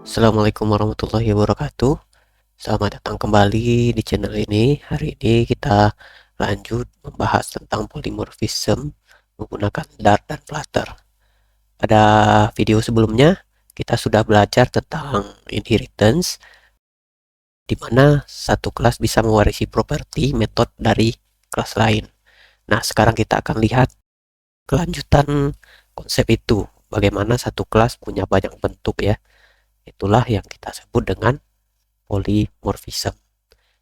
Assalamualaikum warahmatullahi wabarakatuh. Selamat datang kembali di channel ini. Hari ini kita lanjut membahas tentang polymorphism menggunakan Dart dan Flutter. Pada video sebelumnya, kita sudah belajar tentang inheritance, di mana satu kelas bisa mewarisi properti metode dari kelas lain. Nah, sekarang kita akan lihat kelanjutan konsep itu. Bagaimana satu kelas punya banyak bentuk ya. Itulah yang kita sebut dengan polymorphism.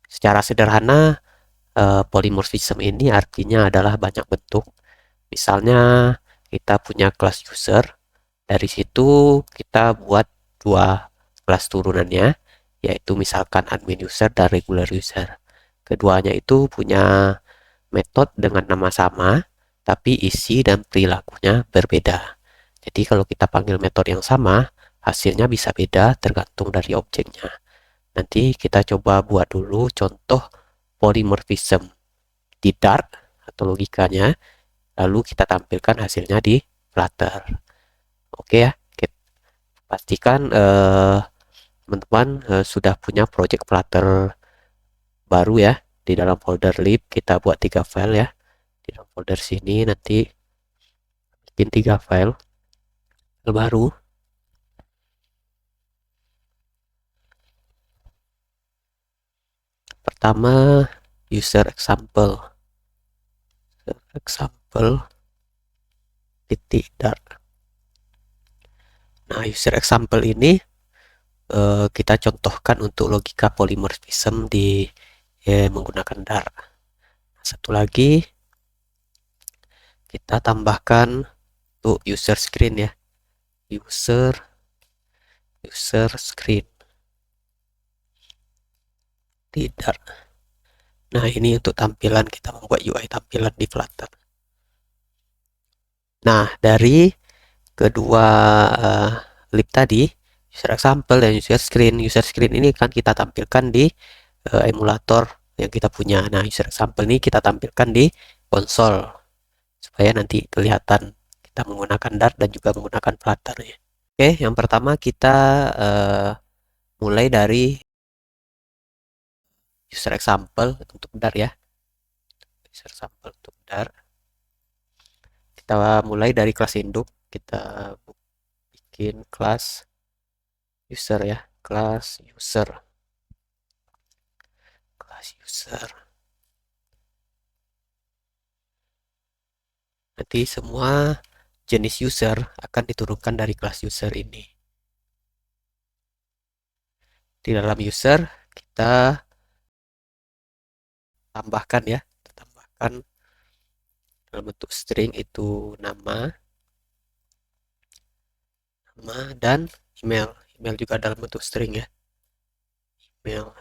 Secara sederhana, polymorphism ini artinya adalah banyak bentuk. Misalnya, kita punya kelas user, dari situ kita buat dua kelas turunannya, yaitu misalkan admin user dan regular user. Keduanya itu punya metode dengan nama sama, tapi isi dan perilakunya berbeda. Jadi kalau kita panggil metode yang sama, hasilnya bisa beda tergantung dari objeknya. Nanti kita coba buat dulu contoh polymorphism di Dart atau logikanya, lalu kita tampilkan hasilnya di Flutter. Oke ya, kita pastikan teman-teman sudah punya project Flutter baru ya. Di dalam folder lib kita buat 3 file ya. Di dalam folder sini nanti bikin 3 file baru. Pertama, user example titik Dart. Nah, user example ini kita contohkan untuk logika polymorphism di menggunakan Dart. Satu lagi kita tambahkan untuk user screen ya, user screen di Dart. Nah, ini untuk tampilan, kita membuat UI tampilan di Flutter. Nah, dari kedua lib tadi, user example dan user screen ini akan kita tampilkan di emulator yang kita punya. Nah, user example ini kita tampilkan di konsol supaya nanti kelihatan kita menggunakan Dart dan juga menggunakan Flutter ya. Oke, yang pertama kita mulai dari user example untuk Dart ya. User example untuk Dart. Kita mulai dari kelas induk, kita bikin kelas user ya, kelas user. Nanti semua jenis user akan diturunkan dari kelas user ini. Di dalam user kita tambahkan ya, tambahkan dalam bentuk string itu nama dan email. Email juga dalam bentuk string ya, email.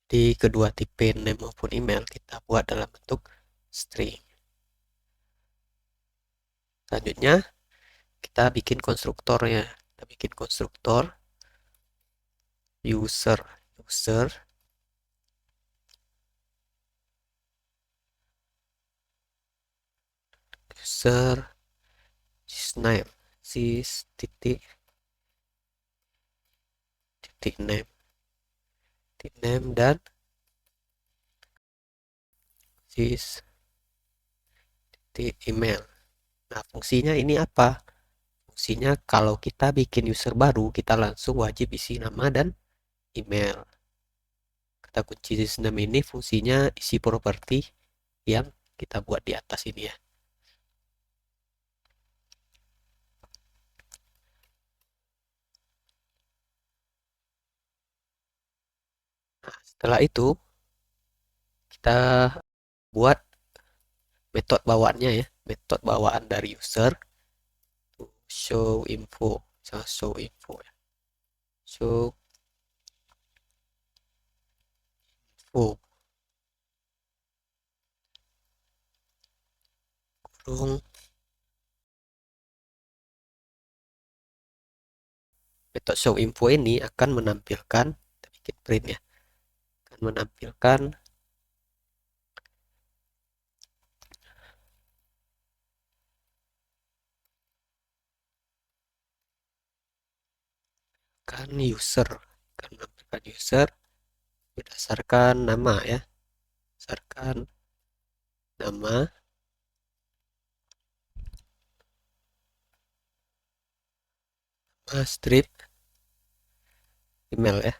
Di kedua tipe name maupun email kita buat dalam bentuk string. Selanjutnya kita bikin konstruktornya. Kita bikin konstruktor user name titik name dan titik email. Nah, fungsinya ini apa? Fungsinya kalau kita bikin user baru, kita langsung wajib isi nama dan email. Kata kunci system ini fungsinya isi properti yang kita buat di atas ini ya. Nah, setelah itu kita buat metode bawaannya ya, metode bawaan dari user show info, show info ya, show info kurung metode show info ini akan menampilkan, kita bikin print ya, akan menampilkan user, akan menampilkan user berdasarkan nama ya, berdasarkan nama, strip, email ya,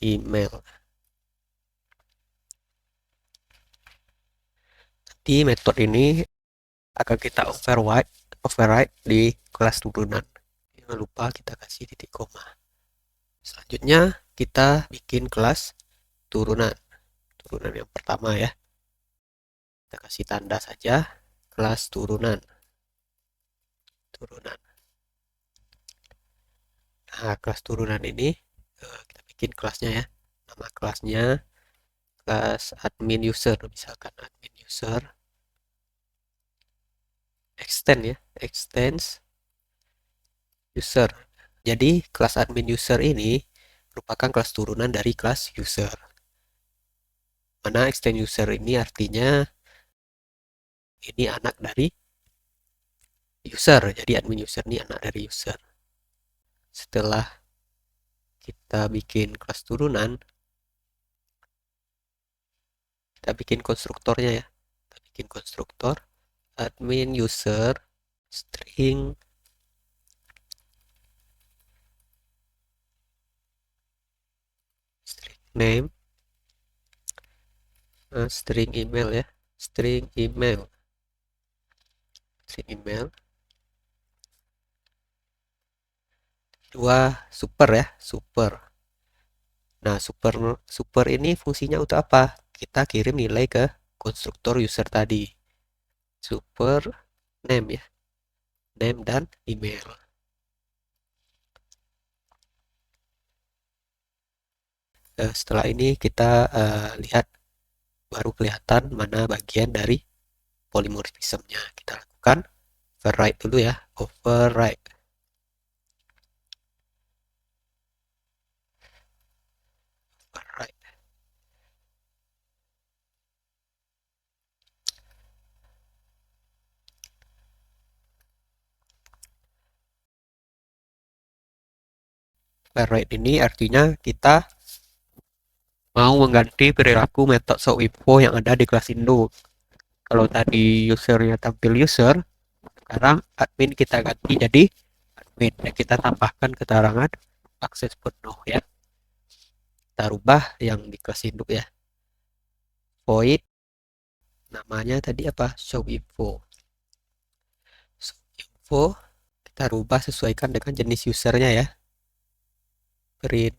email. Di metode ini akan kita override di kelas turunan. Jangan lupa kita kasih titik koma. Selanjutnya kita bikin kelas turunan. Turunan yang pertama ya. Kita kasih tanda saja kelas turunan. Turunan. Nah, kelas turunan ini kita bikin kelasnya ya. Nama kelasnya kelas admin user, misalkan admin user. Extend ya, extends user. Jadi kelas admin user ini merupakan kelas turunan dari kelas user. Mana extend user ini artinya ini anak dari user. Jadi admin user ini anak dari user. Setelah kita bikin kelas turunan, kita bikin konstruktornya ya. Kita bikin konstruktor admin user string name, string email ya, string email, dua super ya, super. Nah, super ini fungsinya untuk apa? Kita kirim nilai ke konstruktor user tadi. Super name ya, name dan email. Setelah ini kita lihat baru kelihatan mana bagian dari polymorphism-nya. Kita lakukan override dulu ya, override. Override ini artinya kita mau mengganti perilaku metode showInfo yang ada di kelas Indo. Kalau tadi usernya tampil user, sekarang admin kita ganti jadi admin. Dan kita tambahkan keterangan akses penuh ya. Kita rubah yang di kelas induk ya. Void namanya tadi apa? ShowInfo. ShowInfo kita rubah sesuaikan dengan jenis usernya ya. Print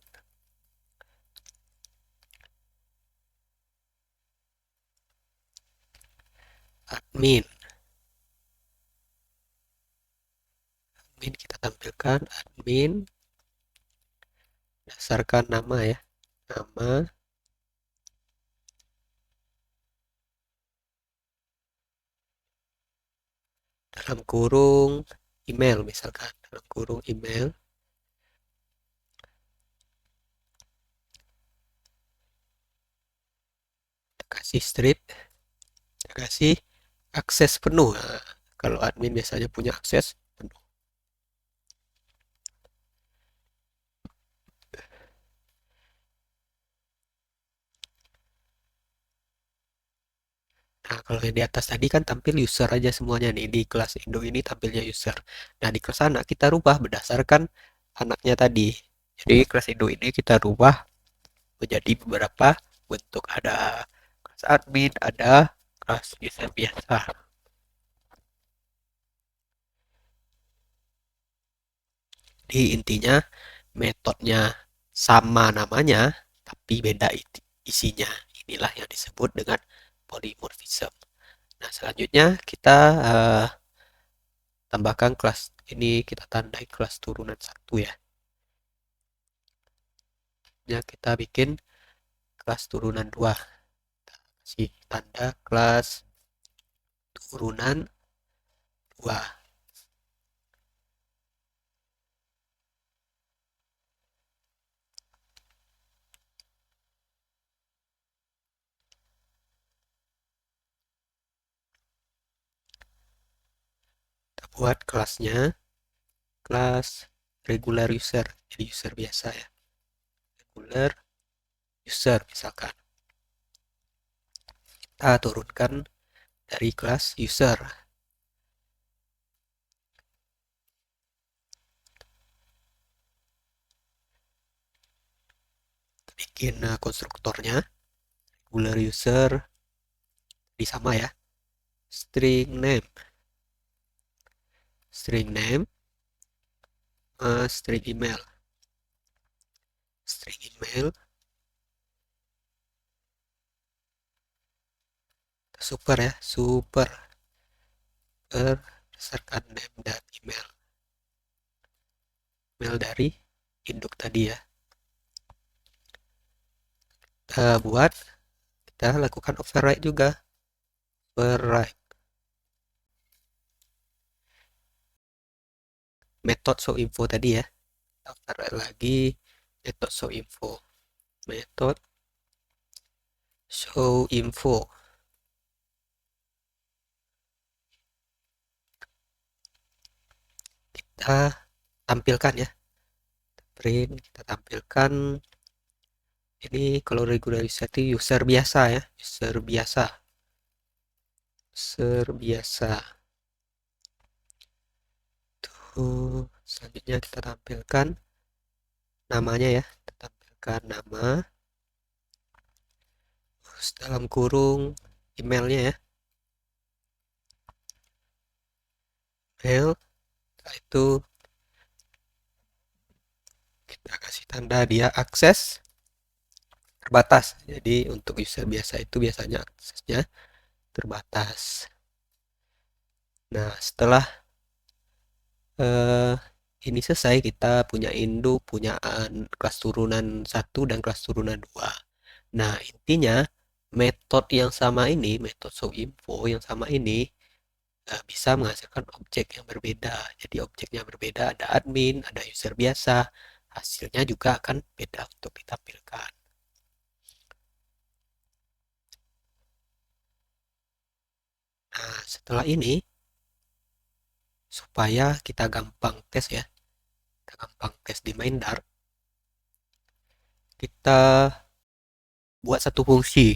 admin. Admin kita tampilkan admin berdasarkan nama ya. Nama dalam kurung email misalkan, dalam kurung email. Kita kasih strip, kita kasih akses penuh. Nah, kalau admin biasanya punya akses penuh. Nah, kalau yang di atas tadi kan tampil user aja semuanya nih. Di kelas Indo ini tampilnya user. Nah, di kelas anak kita rubah berdasarkan anaknya tadi. Jadi kelas Indo ini kita rubah menjadi beberapa bentuk. Ada kelas admin, ada kelas user biasa. Jadi intinya metodenya sama namanya, tapi beda isinya. Inilah yang disebut dengan polymorphism. Nah, selanjutnya kita tambahkan kelas ini, kita tandai kelas turunan 1 ya. Ya, kita bikin kelas turunan 2. Kasih tanda kelas turunan 2. buat kelasnya kelas regular user, jadi user biasa ya, regular user misalkan. Kita turunkan dari kelas user. Bikin konstruktornya regular user di sama ya, string name string email super ya, super berdasarkan name dan email dari induk tadi ya. Kita lakukan override juga, method showInfo tadi ya. Override lagi method showInfo. Kita tampilkan ya, kita tampilkan ini. Kalau regular user itu user biasa ya, user biasa tuh. Selanjutnya kita tampilkan namanya ya, kita tampilkan nama, terus dalam kurung emailnya ya, email. Setelah itu kita kasih tanda dia akses terbatas. Jadi untuk user biasa itu biasanya aksesnya terbatas. Nah, setelah ini selesai, kita punya induk, punya kelas turunan 1 dan kelas turunan 2. Nah, intinya metode yang sama ini, metode showInfo yang sama ini bisa menghasilkan objek yang berbeda. Jadi objeknya berbeda, ada admin, ada user biasa. Hasilnya juga akan beda untuk ditampilkan. Nah, setelah ini, supaya kita gampang tes ya, kita gampang tes di main Dart, kita buat satu fungsi.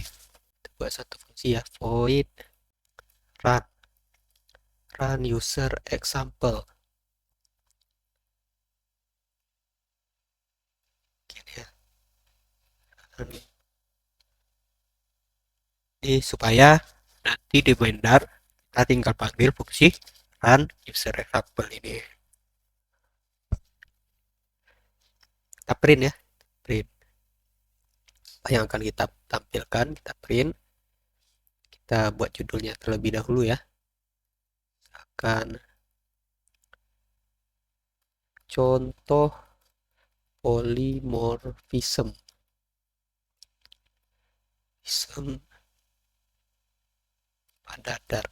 Ya, void run user example. Gini ya. Ini supaya nanti di main Dart kita tinggal panggil fungsi run user example ini. Kita print ya, print apa yang akan kita tampilkan. Kita print, kita buat judulnya terlebih dahulu ya, akan contoh polymorphism pada Dart.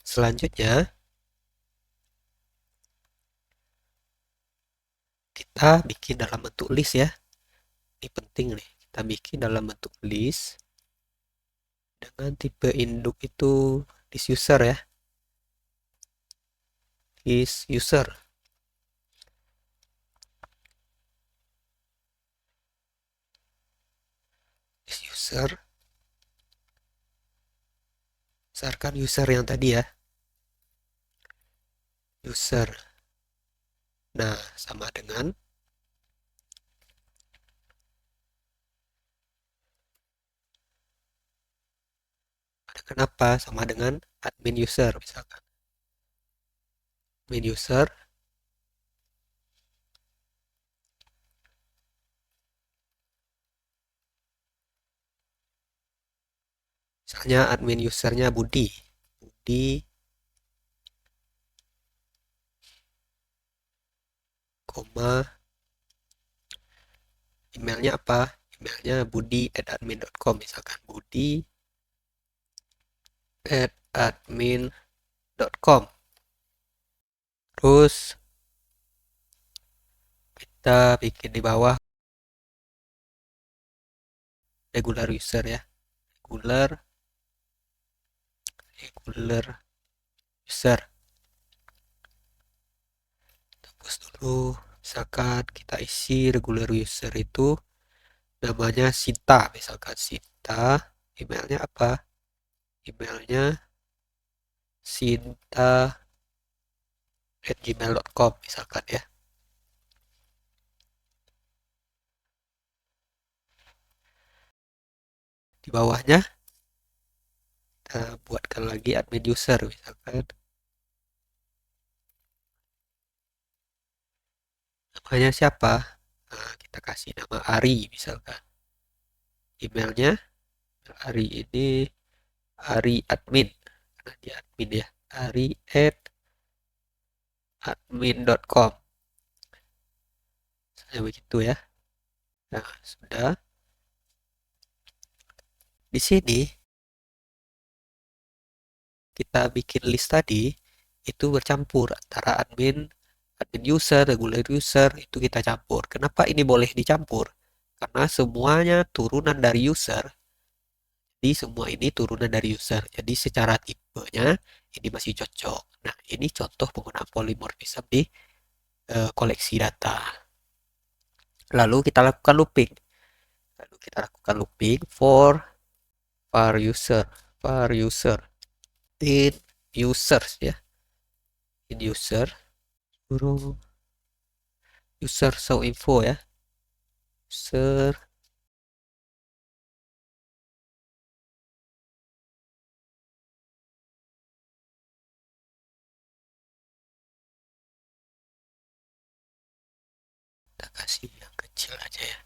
Selanjutnya kita bikin dalam bentuk list ya. Ini penting nih, kita bikin dalam bentuk list dengan tipe induk itu list user ya, list user. Berdasarkan user yang tadi ya, user. Nah, sama dengan apa? Sama dengan admin user misalkan. Admin user misalnya admin usernya Budi, koma, emailnya apa? Emailnya budi@admin.com misalkan, budi@admin.com. Terus kita bikin di bawah regular user ya, regular user. Hapus dulu. Misalkan kita isi regular user itu namanya Sinta, misalkan Sinta, emailnya apa? Emailnya sinta@gmail.com misalkan ya. Di bawahnya kita buatkan lagi admin user misalkan. Namanya siapa? Nah, kita kasih nama Ari misalkan. Emailnya Ari ini Ari admin. Karena dia admin ya. Ari@admin.com. Saya begitu ya. Nah, sudah. Di sini kita bikin list tadi itu bercampur antara admin user, regular user itu kita campur. Kenapa ini boleh dicampur? Karena semuanya turunan dari user. Jadi semua ini turunan dari user. Jadi secara tipenya ini masih cocok. Nah, ini contoh penggunaan polymorphism di koleksi data. Lalu kita lakukan looping. For var user in users ya. In user suruh user show info ya. User kita kasih yang kecil aja ya.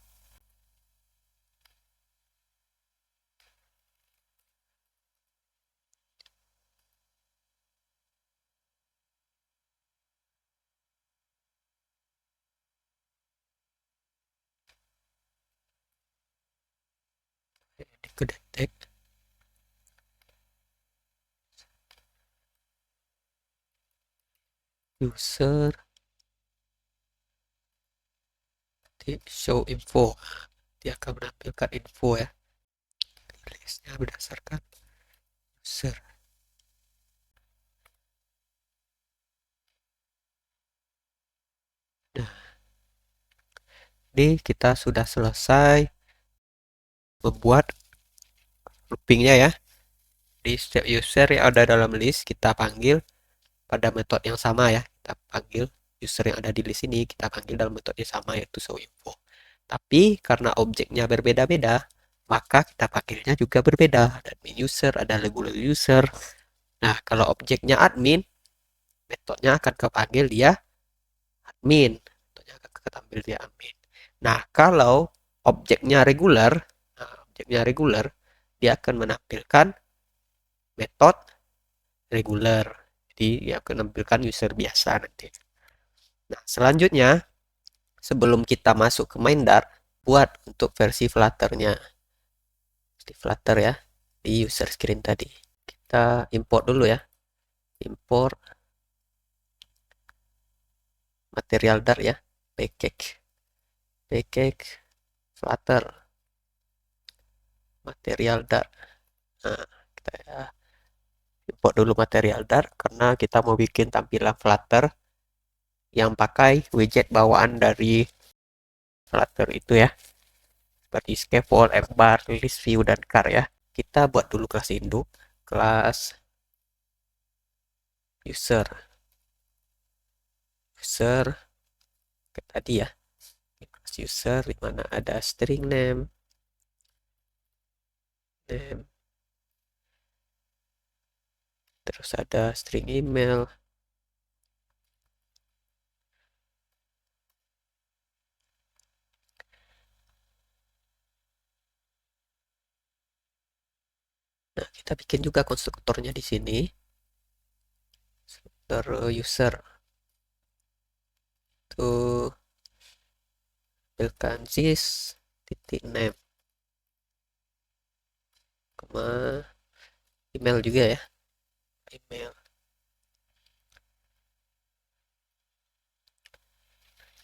Ini ke detect user show info. Dia akan menampilkan info ya. Listnya berdasarkan user. Nah, ini kita sudah selesai membuat loopingnya ya. Di setiap user yang ada dalam list kita panggil pada metode yang sama ya. Kita panggil user yang ada di list ini kita panggil dalam metode yang sama yaitu show info. Tapi karena objeknya berbeda-beda, maka kita panggilnya juga berbeda. Ada admin user, ada regular user. Nah, kalau objeknya admin, metodenya akan kepanggil dia admin. Metodenya akan kepanggil dia admin. Nah, kalau objeknya regular, dia akan menampilkan metode regular. Jadi dia akan menampilkan user biasa nanti. Nah, selanjutnya sebelum kita masuk ke main.dar, buat untuk versi Flutter-nya. Di Flutter ya, di user screen tadi. Kita import dulu ya. Import material dar ya. Package Flutter. Material dar. Nah, kita import dulu material dar karena kita mau bikin tampilan Flutter yang pakai widget bawaan dari Flutter itu ya. Seperti scaffold, bar, list view, dan car ya. Kita buat dulu kelas induk. Kelas user kayak tadi ya. Kelas user di mana ada string name, terus ada string email, nah kita bikin juga konstruktornya di sini, konstruktor user tuh tampilkan this titik name koma email juga ya, email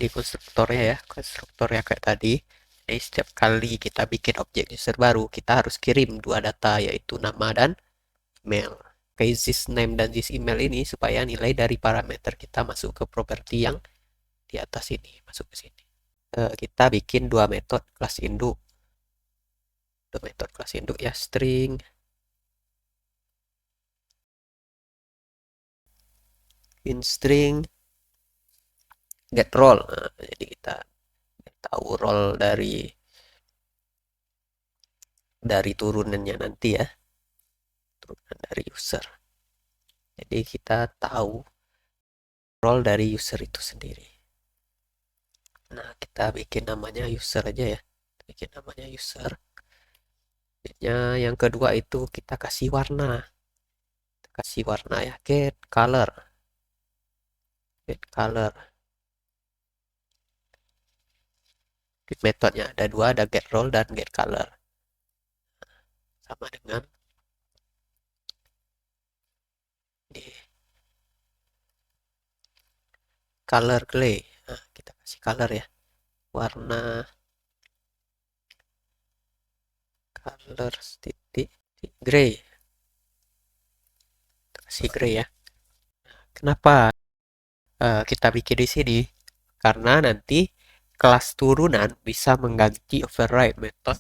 di konstruktornya ya, konstruktornya kayak tadi. Jadi setiap kali kita bikin objek user baru, kita harus kirim dua data, yaitu nama dan email. Oke, this name dan this email ini supaya nilai dari parameter kita masuk ke properti yang di atas ini, masuk ke sini. Kita bikin dua metode kelas induk. Dua metode kelas induk ya, string string get role. Nah, jadi kita tahu role dari turunannya nanti ya, turunan dari user. Jadi kita tahu role dari user itu sendiri. Nah, kita bikin namanya user aja ya. Bikin namanya user. Yang kedua itu kita kasih warna. Kita kasih warna ya, get color. Get color. Metodenya ada dua, ada get role dan get color. Sama dengan di color gray. Nah, kita kasih color ya. Warna color titik gray. Kita kasih gray ya. Kenapa kita bikin di sini? Karena nanti kelas turunan bisa mengganti override method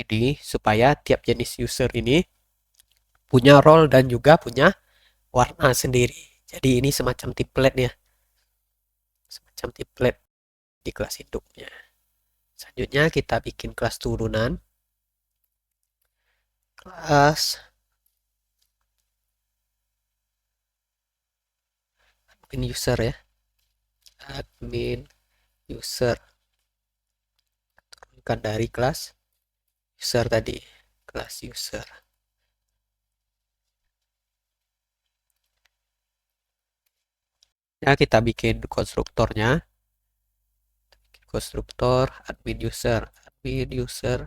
ini supaya tiap jenis user ini punya role dan juga punya warna sendiri. Jadi ini semacam template ya. Semacam template di kelas induknya. Selanjutnya kita bikin kelas turunan. Kelas admin user ya. Admin user. Turunkan dari kelas user tadi. Kelas user. Ya, kita bikin konstruktornya. Konstruktor admin user. Admin user.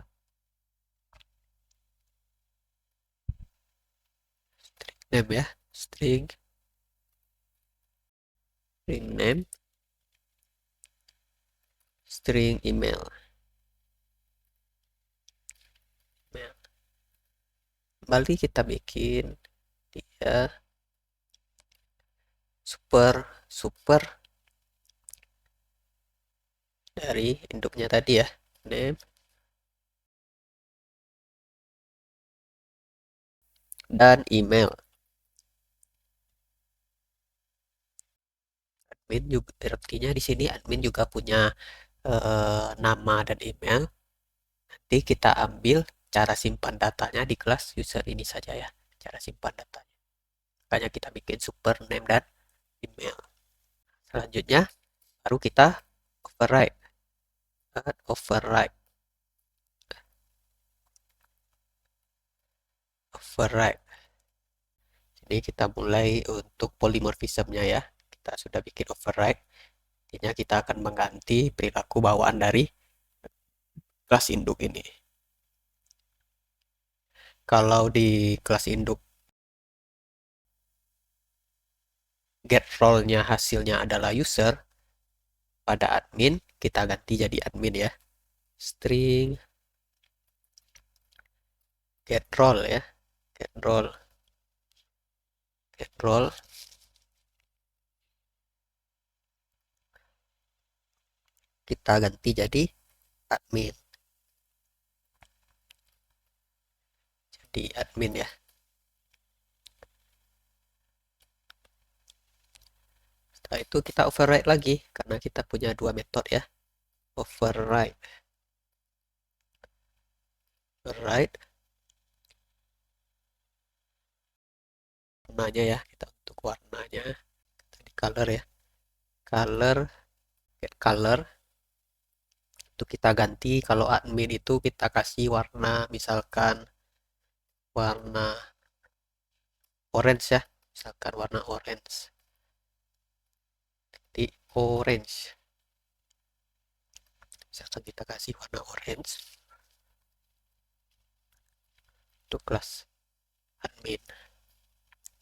String name ya. String name. String email. Kembali kita bikin dia super dari induknya tadi ya, name dan email. Admin juga artinya di sini admin juga punya nama dan email. Nanti kita ambil cara simpan datanya di kelas user ini saja ya, cara simpan datanya. Makanya kita bikin super name dan email. Selanjutnya baru kita override. Override. Jadi kita mulai untuk polymorphismnya ya. Kita sudah bikin override. Intinya kita akan mengganti perilaku bawaan dari kelas induk ini. Kalau di kelas induk get role-nya hasilnya adalah user, pada admin kita ganti jadi admin ya. String get role ya. Get role. Get role. Kita ganti jadi admin. Jadi admin ya. Setelah itu kita override lagi karena kita punya dua metode ya. Override. Override. Warnanya ya, kita untuk warnanya di color ya. Color get color itu kita ganti, kalau admin itu kita kasih warna misalkan warna orange ya, misalkan warna orange di orange, misalkan kita kasih warna orange untuk kelas admin.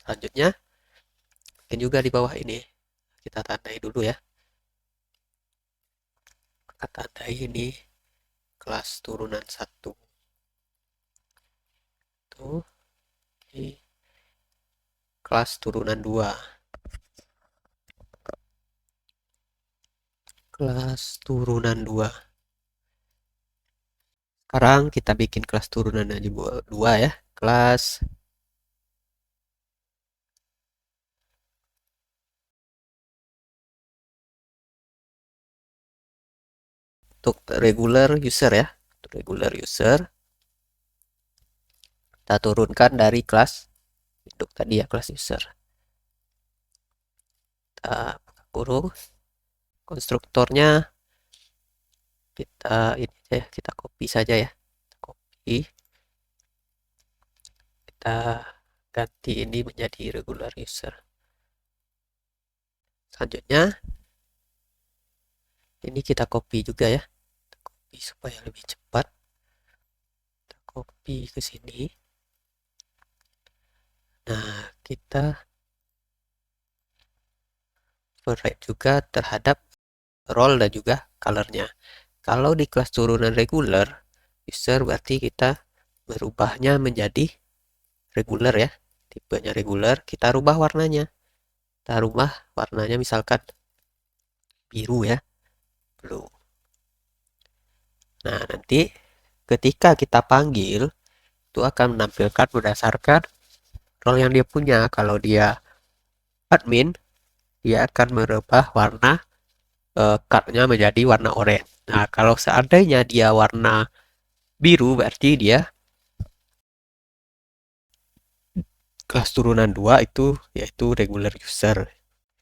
Selanjutnya mungkin juga di bawah ini kita tandai dulu ya, kita tandai ini kelas turunan 1 tuh di kelas turunan 2, kelas turunan 2. Sekarang kita bikin kelas turunan aja 2 ya. Kelas untuk regular user ya. Untuk regular user kita turunkan dari kelas induk tadi ya, kelas user. Kita buka kurung, konstruktornya kita ini ya, kita copy saja ya. Kita copy, kita ganti ini menjadi regular user. Selanjutnya ini kita copy juga ya, kita copy supaya lebih cepat. Kita copy ke sini. Nah, kita override juga terhadap role dan juga colornya. Kalau di kelas turunan regular user berarti kita merubahnya menjadi regular ya, tipenya regular. Kita rubah warnanya, kita rubah warnanya misalkan biru ya, blue. Nah, nanti ketika kita panggil itu akan menampilkan berdasarkan role yang dia punya. Kalau dia admin, dia akan merubah warna cardnya menjadi warna oranye. Nah, kalau seandainya dia warna biru berarti dia kelas turunan 2 itu yaitu regular user.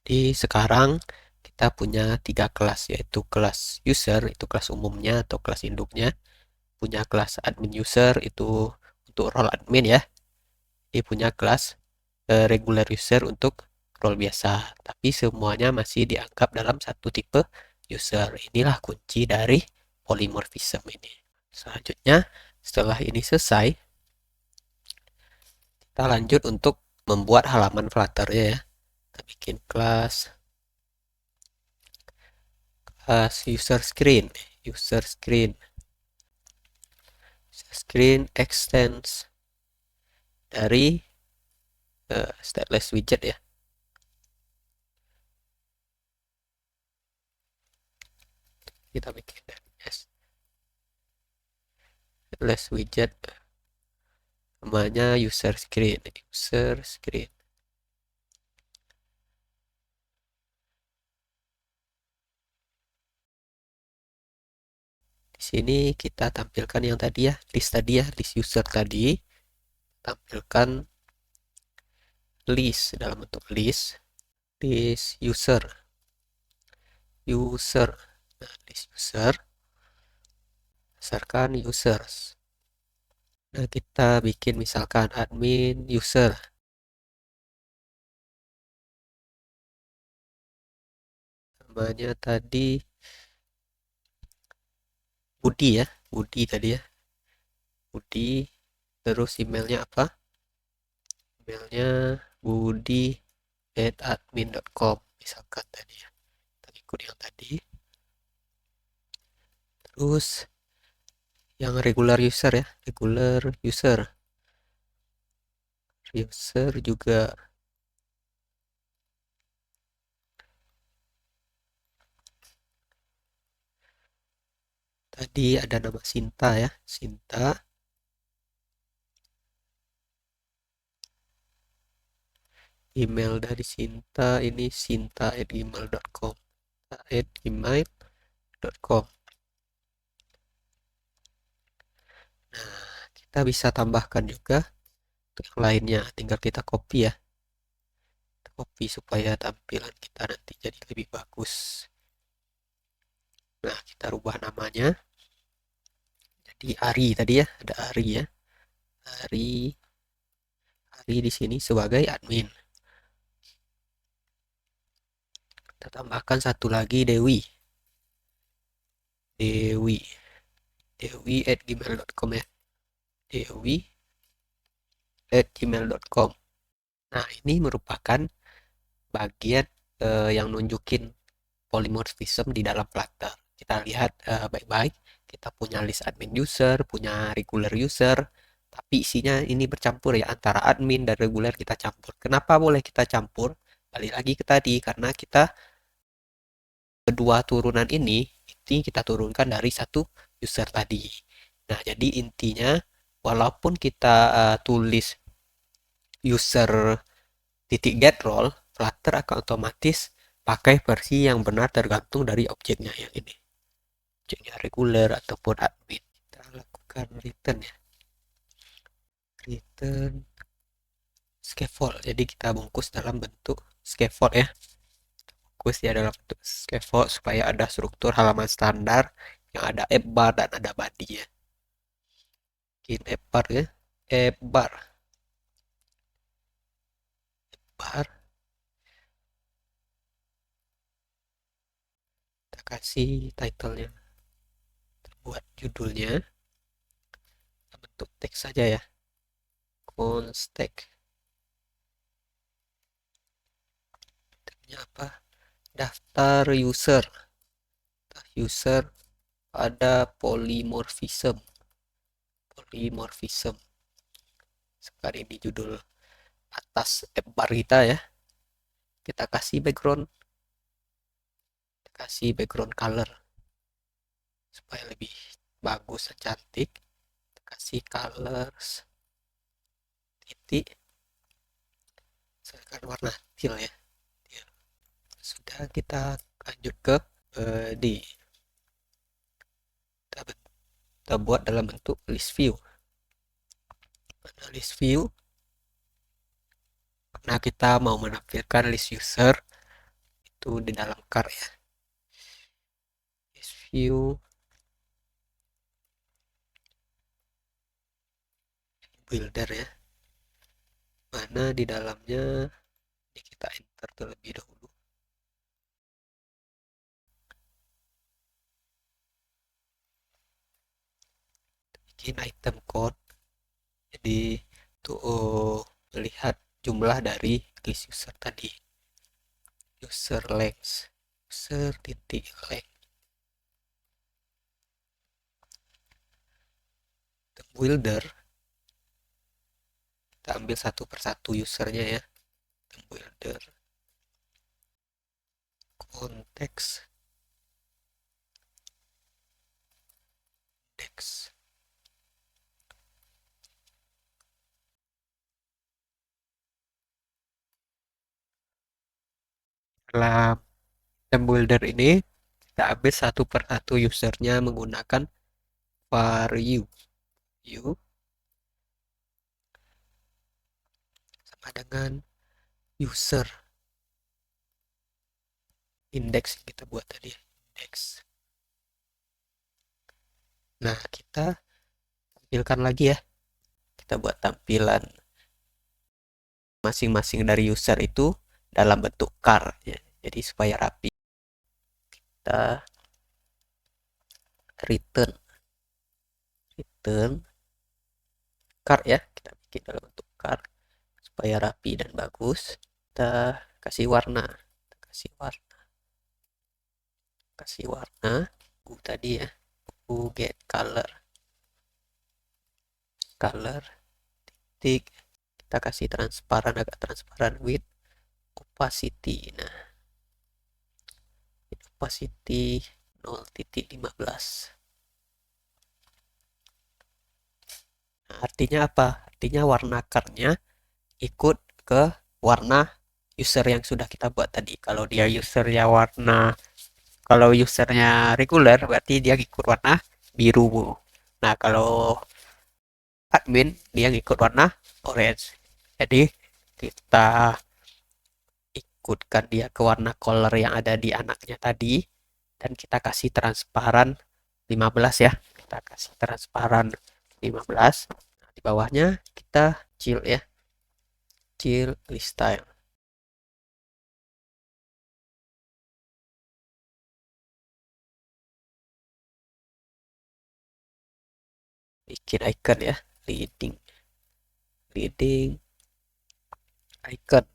Jadi sekarang kita punya 3 kelas, yaitu kelas user itu kelas umumnya atau kelas induknya, punya kelas admin user itu untuk role admin ya, dia punya kelas regular user untuk role biasa, tapi semuanya masih dianggap dalam satu tipe user. Inilah kunci dari polymorphism ini. Selanjutnya setelah ini selesai, kita lanjut untuk membuat halaman Flutter-nya ya. Kita bikin kelas user screen, user screen, user screen extends dari stateless widget ya. Kita bikin stateless widget namanya user screen, user screen. Di sini kita tampilkan yang tadi ya, list tadi ya, list user tadi. Tampilkan list dalam bentuk list user. Nah, list user berdasarkan users. Nah, kita bikin misalkan admin user. Namanya tadi Budi ya, Budi tadi ya. Budi, terus emailnya apa? Emailnya budi@admin.com misalkan tadi ya. Kita ikut yang tadi. Terus yang regular user ya, regular user. User juga tadi ada nama Sinta ya, Sinta. Email dari Sinta ini sinta@gmail.com, @gmail.com. Nah, kita bisa tambahkan juga untuk yang lainnya, tinggal kita copy ya. Kita copy supaya tampilan kita nanti jadi lebih bagus. Nah, kita rubah namanya. Jadi Ari tadi ya, ada Ari ya. Ari di sini sebagai admin. Kita tambahkan satu lagi Dewi. Dewi@gmail.com ya. Dewi@gmail.com. Nah, ini merupakan bagian yang nunjukin polymorphism di dalam Flutter. kita lihat baik-baik. Kita punya list admin user, punya regular user, tapi isinya ini bercampur ya, antara admin dan reguler kita campur. Kenapa boleh kita campur? Balik lagi ke tadi, karena kita kedua turunan ini kita turunkan dari satu user tadi. Nah, jadi intinya walaupun kita tulis user titik get role, Flutter akan otomatis pakai versi yang benar tergantung dari objeknya yang ini. Objeknya reguler ataupun admin. Kita lakukan return ya. Return scaffold. Jadi kita bungkus dalam bentuk scaffold ya. Bungkus ya dalam bentuk scaffold supaya ada struktur halaman standar yang ada app bar dan ada body ya. Bikin app bar ya. App bar. Bar. Kita kasih title-nya. Buat judulnya bentuk teks saja ya. Constek. Apa? Daftar user. User ada polymorphism. Polymorphism. Sekarang ini judul atas app bar kita ya. Kita kasih background. Kita kasih background color supaya lebih bagus dan cantik. Kita kasih colors titik. Sekarang warna teal ya. Sudah, kita lanjut ke body. Kita buat dalam bentuk list view. Pada list view, karena kita mau menampilkan list user itu di dalam car ya. List view builder ya. Mana di dalamnya ini kita enter terlebih dahulu. Bikin item code. Jadi untuk melihat jumlah dari list user tadi. User length. User titik length. Item builder. Kita ambil satu persatu usernya ya. Item builder. Konteks. Index. Dalam item builder ini kita ambil satu persatu usernya menggunakan var u sama dengan user index yang kita buat tadi, index. Nah, kita tampilkan lagi ya, kita buat tampilan masing-masing dari user itu dalam bentuk car ya. Jadi supaya rapi, kita return car ya, kita bikin dalam bentuk car supaya rapi dan bagus. Kita kasih warna, tadi ya, get color titik, kita kasih transparan, agak transparan, with opacity. Nah, opacity 0.15. Nah, artinya apa? Artinya warna cardnya ikut ke warna user yang sudah kita buat tadi. Kalau usernya reguler, berarti dia ikut warna biru. Nah, kalau admin dia ngikut warna orange. Jadi kita ikutkan dia ke warna color yang ada di anaknya tadi, dan kita kasih transparan 15 ya. Kita kasih transparan 15. Nah, di bawahnya kita chill ya, chill list style. Bikin icon ya, leading icon.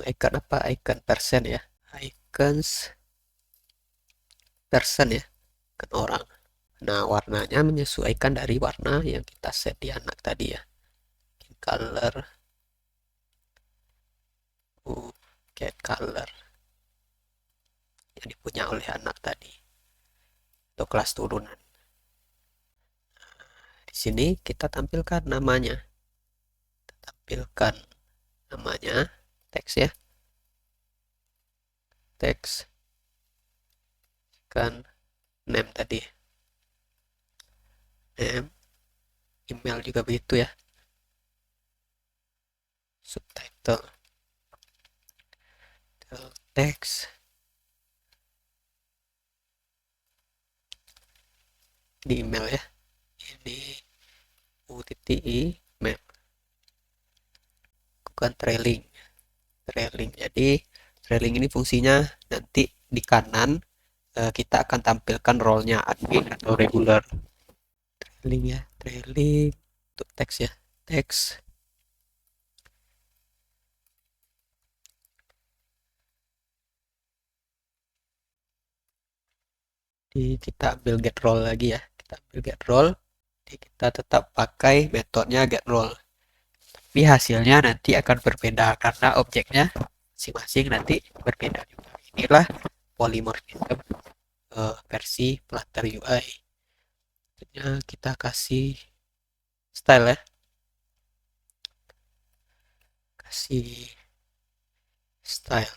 Icon apa? Icon persen ya. Icons person ya, kan orang. Nah, warnanya menyesuaikan dari warna yang kita set di anak tadi ya. Color, get color yang dipunya oleh anak tadi untuk kelas turunan. Di sini kita tampilkan namanya. Tampilkan namanya, teks ya. Teks kan name tadi. Name, email juga begitu ya. Subtitle, teks di email ya. Ini UTTI map. Bukan trailing. Jadi trailing ini fungsinya nanti di kanan kita akan tampilkan role-nya admin atau regular. Trailing ya, trailing untuk teks ya, teks. Jadi kita ambil get role lagi ya, kita ambil get role. Jadi kita tetap pakai metodenya get role. Tapi hasilnya nanti akan berbeda karena objeknya masing-masing nanti berbeda juga. Inilah polymorphism versi Flutter UI. Kita kasih style ya, kasih style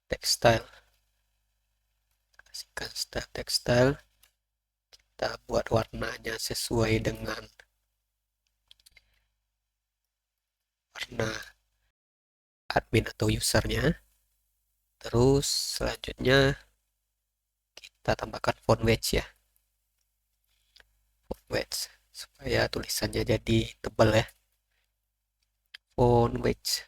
textile, kasihkan style textile. Kita buat warnanya sesuai dengan warna admin atau usernya. Terus selanjutnya kita tambahkan font wedge ya, font wedge supaya tulisannya jadi tebal ya. Font wedge,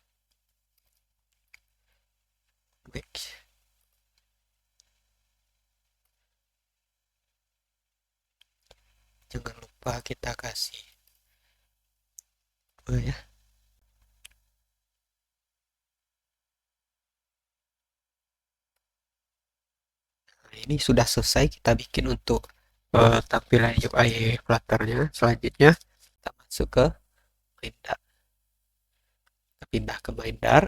jangan lupa kita kasih ya. Nah, ini sudah selesai kita bikin untuk tampilan UI Flutternya. Selanjutnya kita masuk ke Mindar. Kita pindah ke Mindar.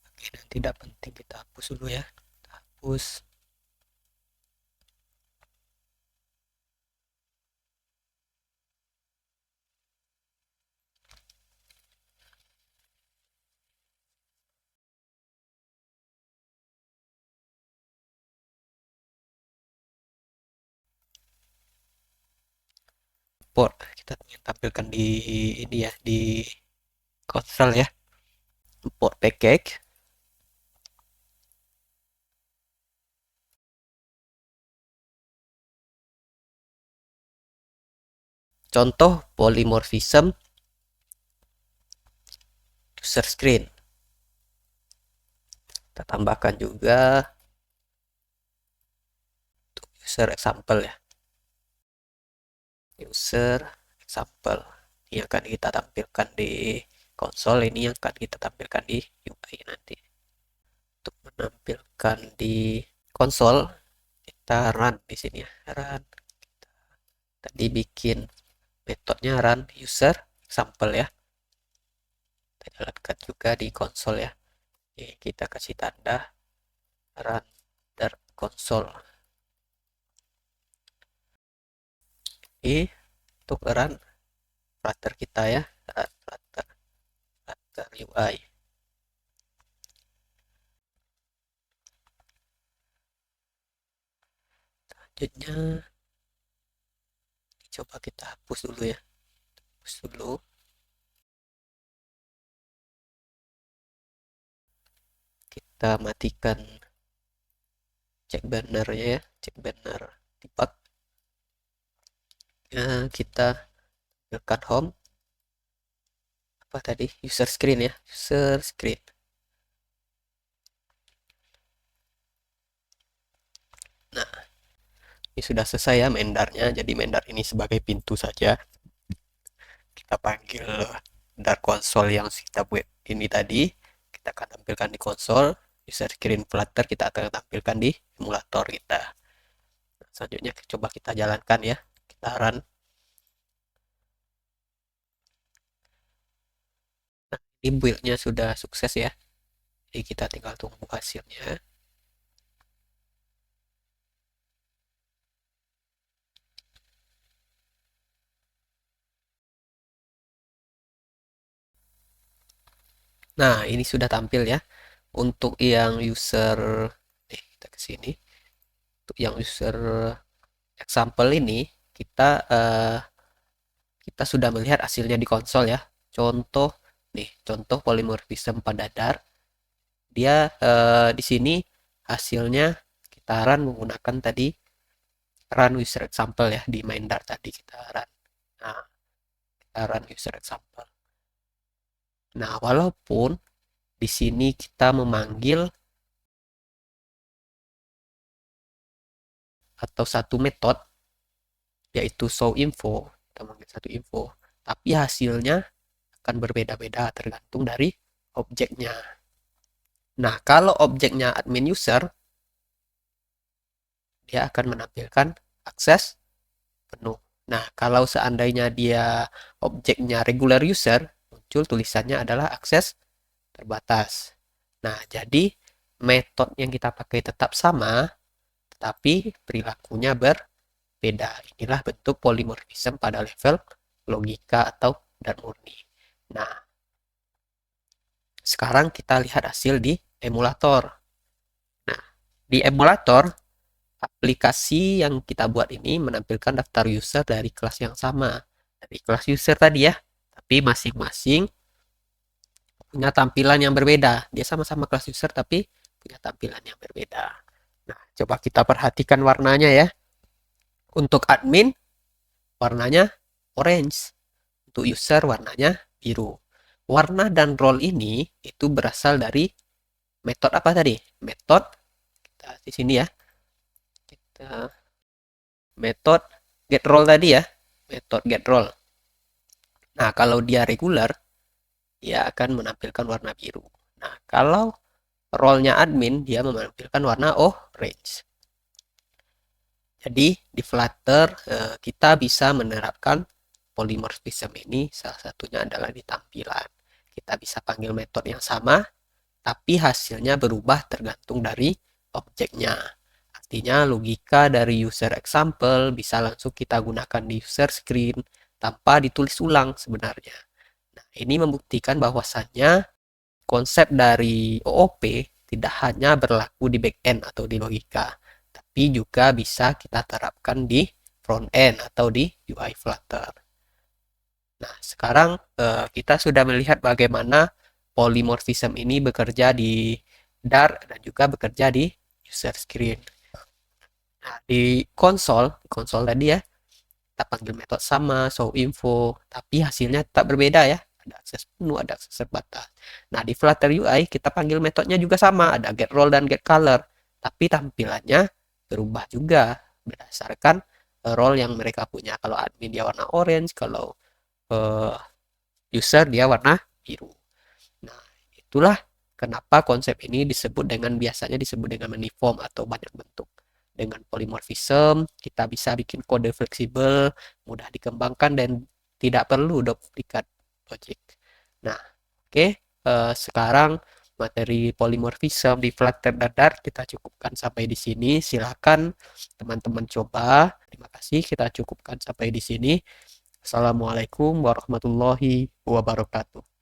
Oke, dan tidak penting kita hapus dulu ya. Kita hapus. Import kita ingin tampilkan di ini ya, di console ya. Import package. Contoh polymorphism user screen. Kita tambahkan juga untuk user example ya. User example ini akan kita tampilkan di konsol, ini yang akan kita tampilkan di UI nanti. Untuk menampilkan di konsol kita run di sini ya, run. Kita tadi bikin metodenya run user example ya, kita jalankan juga di konsol ya. Oke, kita kasih tanda run dari konsol. Ini untuk run Flutter kita ya, Flutter UI. Selanjutnya coba kita hapus dulu ya, hapus dulu. Kita matikan cek bannernya ya, cek banner debug ya. Kita tampilkan home apa tadi, user screen ya, user screen. Nah, ini sudah selesai ya mendarnya. Jadi mendar ini sebagai pintu saja. Kita panggil dar konsol yang kita buat ini tadi, kita akan tampilkan di konsol, user screen Flutter kita akan tampilkan di emulator kita. Selanjutnya coba kita jalankan ya, kita run. Nah, ini build-nya sudah sukses ya, jadi kita tinggal tunggu hasilnya. Nah, ini sudah tampil ya. Untuk yang user, kita ke sini. Untuk yang user example ini, kita sudah melihat hasilnya di konsol ya. Contoh nih, contoh polymorphism pada dar. Dia di sini hasilnya kita run menggunakan tadi run user example ya, di main dar tadi kita run. Nah, kita run user example. Nah, walaupun di sini kita memanggil atau satu metode yaitu show info, kita manggil satu info, tapi hasilnya akan berbeda-beda tergantung dari objeknya. Nah, kalau objeknya admin user, dia akan menampilkan akses penuh. Nah, kalau seandainya dia objeknya regular user, muncul tulisannya adalah akses terbatas. Nah, jadi metode yang kita pakai tetap sama, tetapi perilakunya berbeda. Inilah bentuk polymorphism pada level logika atau dan murni. Nah, sekarang kita lihat hasil di emulator. Nah, di emulator, aplikasi yang kita buat ini menampilkan daftar user dari kelas yang sama. Dari kelas user tadi ya, tapi masing-masing punya tampilan yang berbeda. Dia sama-sama kelas user tapi punya tampilan yang berbeda. Nah, coba kita perhatikan warnanya ya. Untuk admin, warnanya orange. Untuk user, warnanya biru. Warna dan role ini itu berasal dari metode apa tadi? Metode, kita di sini ya. Kita metode get role tadi ya. Metode get role. Nah, kalau dia regular, dia akan menampilkan warna biru. Nah, kalau role-nya admin, dia menampilkan warna orange. Jadi, di Flutter, kita bisa menerapkan polymorphism ini, salah satunya adalah di tampilan. Kita bisa panggil metode yang sama, tapi hasilnya berubah tergantung dari objeknya. Artinya, logika dari user example bisa langsung kita gunakan di user screen tanpa ditulis ulang sebenarnya. Nah, ini membuktikan bahwasannya konsep dari OOP tidak hanya berlaku di backend atau di logika, tapi juga bisa kita terapkan di front end atau di UI Flutter. Nah, sekarang kita sudah melihat bagaimana polymorphism ini bekerja di dar dan juga bekerja di user screen. Nah, di konsol tadi ya, kita panggil metode sama, show info, tapi hasilnya tetap berbeda ya. Ada akses penuh, ada akses terbatas. Nah, di Flutter UI kita panggil metodenya juga sama, ada get role dan get color, tapi tampilannya berubah juga berdasarkan role yang mereka punya. Kalau admin dia warna orange, kalau user dia warna biru. Nah, itulah kenapa konsep ini biasanya disebut dengan manifold atau banyak bentuk. Dengan polymorphism, kita bisa bikin kode fleksibel, mudah dikembangkan, dan tidak perlu duplikat logic. Nah, oke, sekarang materi polymorphism di Flutter dan Dart kita cukupkan sampai di sini. Silakan teman-teman coba. Terima kasih, kita cukupkan sampai di sini. Assalamualaikum warahmatullahi wabarakatuh.